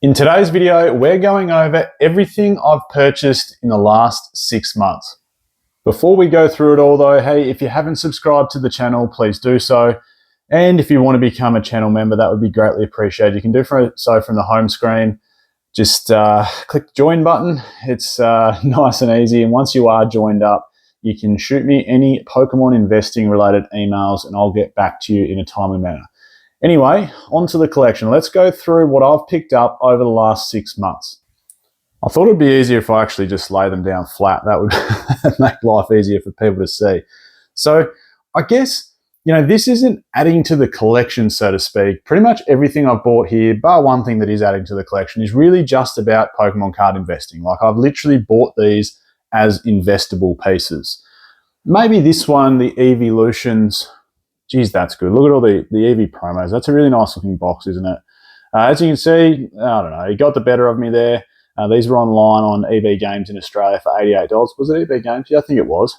In today's video, we're going over everything I've purchased in the last 6 months. Before we go through it all though, hey, if you haven't subscribed to the channel, please do so. And if you want to become a channel member, that would be greatly appreciated. You can do so from the home screen. Just click the join button. It's nice and easy. And once you are joined up, you can shoot me any Pokemon investing related emails and I'll get back to you in a timely manner. Anyway, onto the collection. Let's go through what I've picked up over the last 6 months. I thought it'd be easier if I actually just lay them down flat. That would make life easier for people to see. So I guess, this isn't adding to the collection, so to speak. Pretty much everything I've bought here, bar one thing that is adding to the collection, is really just about Pokemon card investing. Like, I've literally bought these as investable pieces. Maybe this one, the Eeveelutions. Geez, that's good. Look at all the Eevee promos. That's a really nice looking box, isn't it? As you can see, I don't know, you got the better of me there. These were online on EB Games in Australia for $88. Was it EB Games? Yeah, I think it was.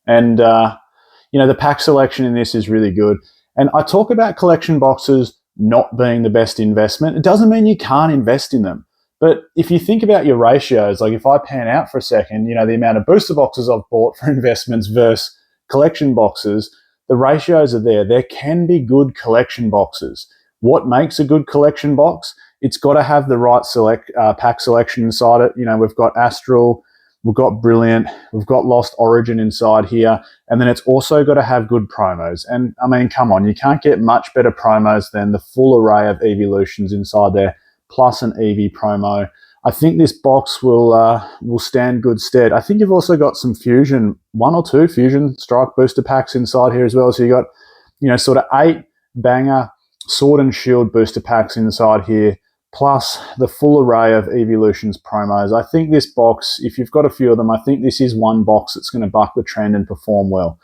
And, the pack selection in this is really good. And I talk about collection boxes not being the best investment. It doesn't mean you can't invest in them. But if you think about your ratios, like if I pan out for a second, the amount of booster boxes I've bought for investments versus collection boxes, the ratios are there. There can be good collection boxes. What makes a good collection box? It's got to have the right pack selection inside it. We've got Astral, we've got Brilliant, we've got Lost Origin inside here, and then it's also got to have good promos. And I mean, come on, you can't get much better promos than the full array of Eeveelutions inside there, plus an Eevee promo. I think this box will stand good stead. I think you've also got some Fusion, 1 or 2 Fusion Strike booster packs inside here as well. So you got, sort of 8 banger Sword and Shield booster packs inside here, plus the full array of Eeveelutions promos. I think this box, if you've got a few of them, I think this is one box that's going to buck the trend and perform well.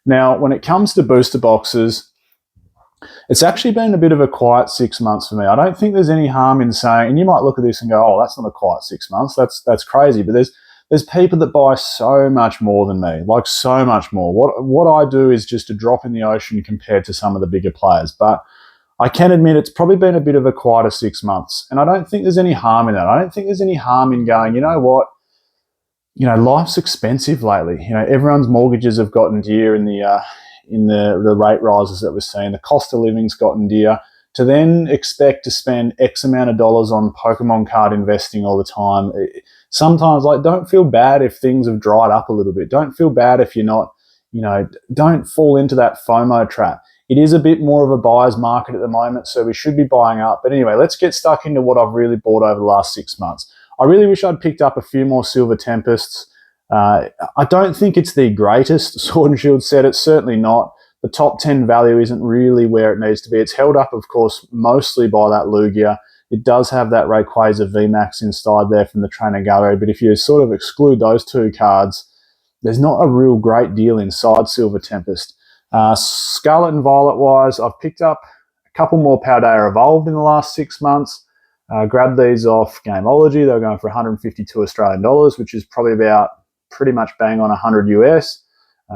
Now, when it comes to booster boxes, it's actually been a bit of a quiet 6 months for me. I don't think there's any harm in saying, and you might look at this and go, oh, that's not a quiet 6 months. That's crazy. But there's people that buy so much more than me, like so much more. What I do is just a drop in the ocean compared to some of the bigger players. But I can admit it's probably been a bit of a quieter 6 months. And I don't think there's any harm in that. I don't think there's any harm in going, you know what? Life's expensive lately. Everyone's mortgages have gotten dear in the rate rises that we're seeing. The cost of living's gotten dear. To then expect to spend X amount of dollars on Pokemon card investing all the time, sometimes, don't feel bad if things have dried up a little bit. Don't feel bad if you're not, don't fall into that FOMO trap. It is a bit more of a buyer's market at the moment, so we should be buying up. But anyway, let's get stuck into what I've really bought over the last 6 months. I really wish I'd picked up a few more Silver Tempests. I don't think it's the greatest Sword and Shield set. It's certainly not. The top 10 value isn't really where it needs to be. It's held up, of course, mostly by that Lugia. It does have that Rayquaza VMAX inside there from the trainer gallery, but if you sort of exclude those 2 cards, there's not a real great deal inside Silver Tempest. Scarlet and Violet wise, I've picked up a couple more Paldea Evolved in the last 6 months. Grabbed these off Gameology. They were going for 152 Australian dollars, which is probably about pretty much bang on 100 US,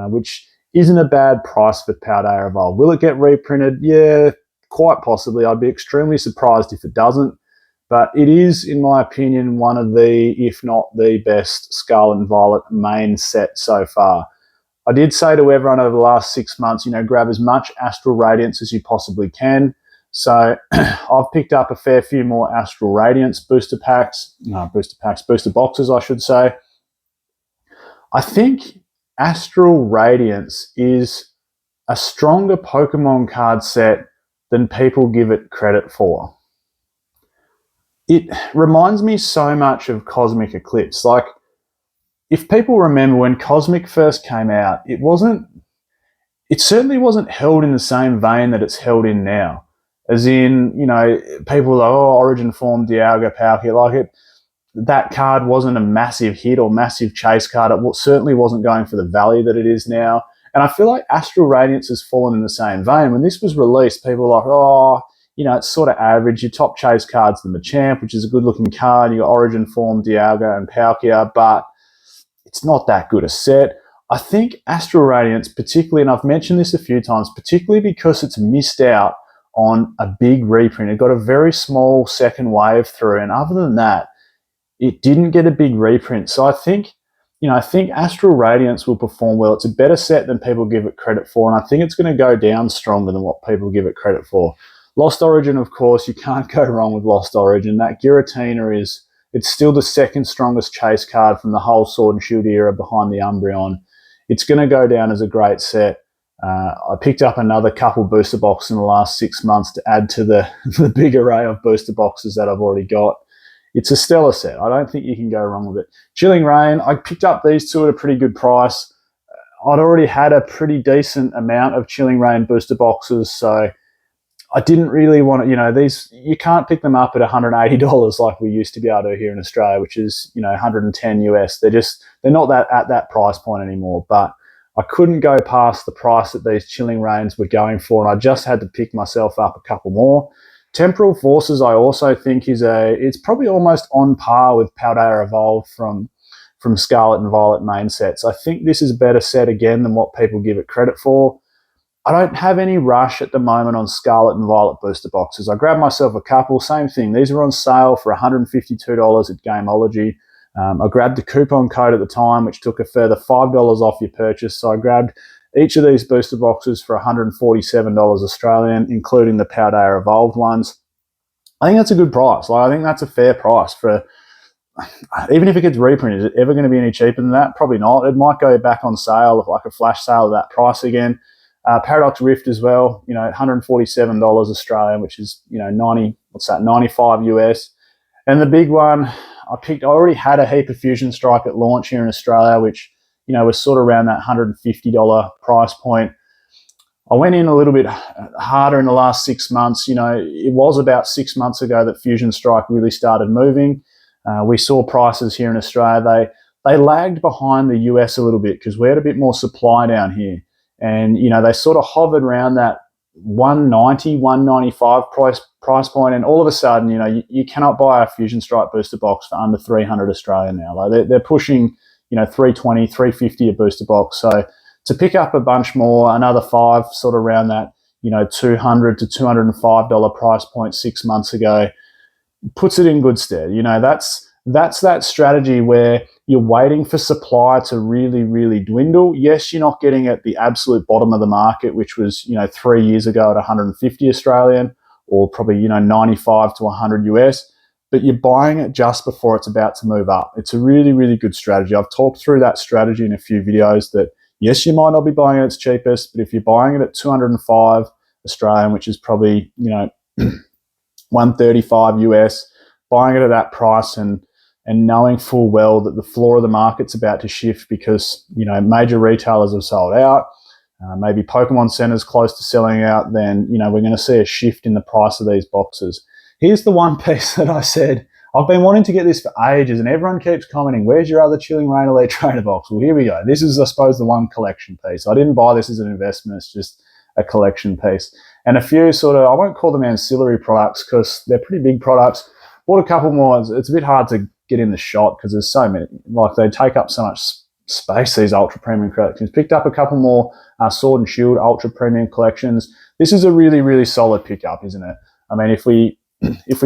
which isn't a bad price for Paldea Evolved. Will it get reprinted? Yeah, quite possibly. I'd be extremely surprised if it doesn't. But it is, in my opinion, one of the, if not the best Scarlet and Violet main set so far. I did say to everyone over the last 6 months, grab as much Astral Radiance as you possibly can. So I've picked up a fair few more Astral Radiance booster boxes, I should say. I think Astral Radiance is a stronger Pokemon card set than people give it credit for. It reminds me so much of Cosmic Eclipse. Like, if people remember when Cosmic first came out, it certainly wasn't held in the same vein that it's held in now. As in, people are like, oh, Origin Form, Dialga, Palkia, that card wasn't a massive hit or massive chase card. It certainly wasn't going for the value that it is now. And I feel like Astral Radiance has fallen in the same vein. When this was released, people were like, oh, it's sort of average. Your top chase card's the Machamp, which is a good-looking card. You got Origin Form, Dialga, and Palkia, but it's not that good a set. I think Astral Radiance, particularly, and I've mentioned this a few times, particularly because it's missed out on a big reprint. It got a very small second wave through, and other than that, it didn't get a big reprint. So I think Astral Radiance will perform well. It's a better set than people give it credit for, and I think it's going to go down stronger than what people give it credit for. Lost Origin, of course, you can't go wrong with Lost Origin. That Giratina it's still the second strongest chase card from the whole Sword and Shield era behind the Umbreon. It's going to go down as a great set. I picked up another couple booster boxes in the last 6 months to add to the big array of booster boxes that I've already got. It's a stellar set. I don't think you can go wrong with it. Chilling Rain, I picked up these two at a pretty good price. I'd already had a pretty decent amount of Chilling Rain booster boxes, so I didn't really want to, these, you can't pick them up at $180 like we used to be able to here in Australia, which is, 110 US. They're not that at that price point anymore, but I couldn't go past the price that these Chilling Rains were going for, and I just had to pick myself up a couple more. Temporal Forces, I also think it's probably almost on par with Paldea Evolved from Scarlet and Violet main sets. I think this is a better set again than what people give it credit for. I don't have any rush at the moment on Scarlet and Violet booster boxes. I grabbed myself a couple, same thing. These were on sale for $152 at Gameology. I grabbed the coupon code at the time, which took a further $5 off your purchase. So I grabbed each of these booster boxes for $147 Australian, including the Paldea Evolved ones. I think that's a good price. I think that's a fair price for, even if it gets reprinted, is it ever going to be any cheaper than that? Probably not. It might go back on sale, like a flash sale at that price again. Paradox Rift as well, $147 Australian, which is, 95 US. And the big one I already had a heap of Fusion Strike at launch here in Australia, which, was sort of around that $150 price point. I went in a little bit harder in the last 6 months. It was about 6 months ago that Fusion Strike really started moving. We saw prices here in Australia. They lagged behind the US a little bit because we had a bit more supply down here. And, they sort of hovered around that 190, 195 price point. And all of a sudden, you cannot buy a Fusion Strike booster box for under 300 Australian now. Like they're pushing, 320, 350 a booster box. So to pick up a bunch more, another five, sort of around that, $200 to $205 price point 6 months ago, puts it in good stead. That's that strategy where you're waiting for supply to really, really dwindle. Yes, you're not getting at the absolute bottom of the market, which was, 3 years ago at 150 Australian, or probably, 95 to 100 US, but you're buying it just before it's about to move up. It's a really, really good strategy. I've talked through that strategy in a few videos that, yes, you might not be buying it at its cheapest, but if you're buying it at 205 Australian, which is probably, 135 US, buying it at that price and knowing full well that the floor of the market's about to shift because, major retailers have sold out, maybe Pokemon Center's close to selling out, then, we're going to see a shift in the price of these boxes. Here's the one piece that I said, I've been wanting to get this for ages and everyone keeps commenting, where's your other Chilling Rain Elite Trainer box? Well, here we go. This is, I suppose, the one collection piece. I didn't buy this as an investment. It's just a collection piece. And a few sort of, I won't call them ancillary products because they're pretty big products. Bought a couple more. It's a bit hard to get in the shot because there's so many. Like they take up so much space, these ultra premium collections. Picked up a couple more Sword and Shield ultra premium collections. This is a really, really solid pickup, isn't it? I mean, if we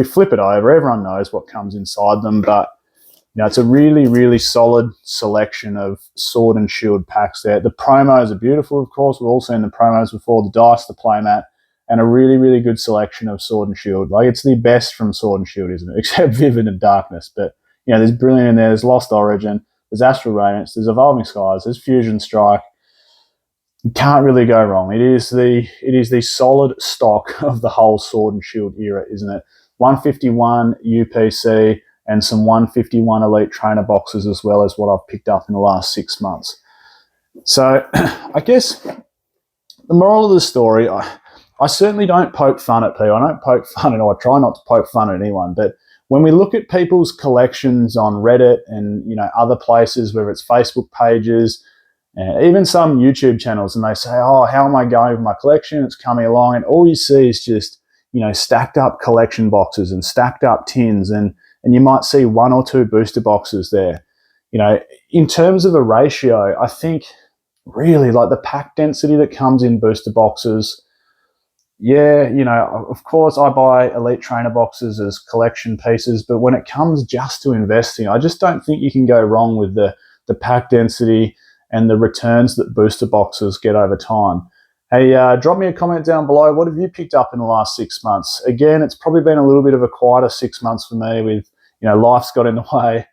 flip it over, everyone knows what comes inside them, but it's a really, really solid selection of Sword and Shield packs there. The promos are beautiful, of course. We've all seen the promos before, the dice, the playmat, and a really, really good selection of Sword and Shield. Like, it's the best from Sword and Shield, isn't it? Except Vivid and Darkness. But, there's Brilliant in there, there's Lost Origin, there's Astral Radiance, there's Evolving Skies, there's Fusion Strike. You can't really go wrong. It is the solid stock of the whole Sword and Shield era, isn't it? 151 UPC and some 151 Elite Trainer boxes as well as what I've picked up in the last 6 months. So I guess the moral of the story, I certainly don't poke fun at people. I don't poke fun at, or I try not to poke fun at anyone, but when we look at people's collections on Reddit and other places, whether it's Facebook pages, even some YouTube channels, and they say, oh, how am I going with my collection? It's coming along. And all you see is just, stacked up collection boxes and stacked up tins. And you might see one or two booster boxes there. In terms of the ratio, I think really like the pack density that comes in booster boxes, Yeah, you know, of course I buy Elite Trainer boxes as collection pieces, but when it comes just to investing, I just don't think you can go wrong with the pack density and the returns that booster boxes get over time. Hey, drop me a comment down below. What have you picked up in the last 6 months? Again, it's probably been a little bit of a quieter 6 months for me with, you know, life's got in the way,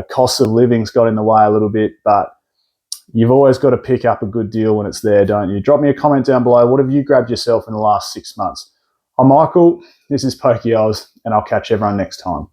costs of living's got in the way a little bit, but you've always got to pick up a good deal when it's there, don't you? Drop me a comment down below. What have you grabbed yourself in the last 6 months? I'm Michael. This is Pokey Oz, and I'll catch everyone next time.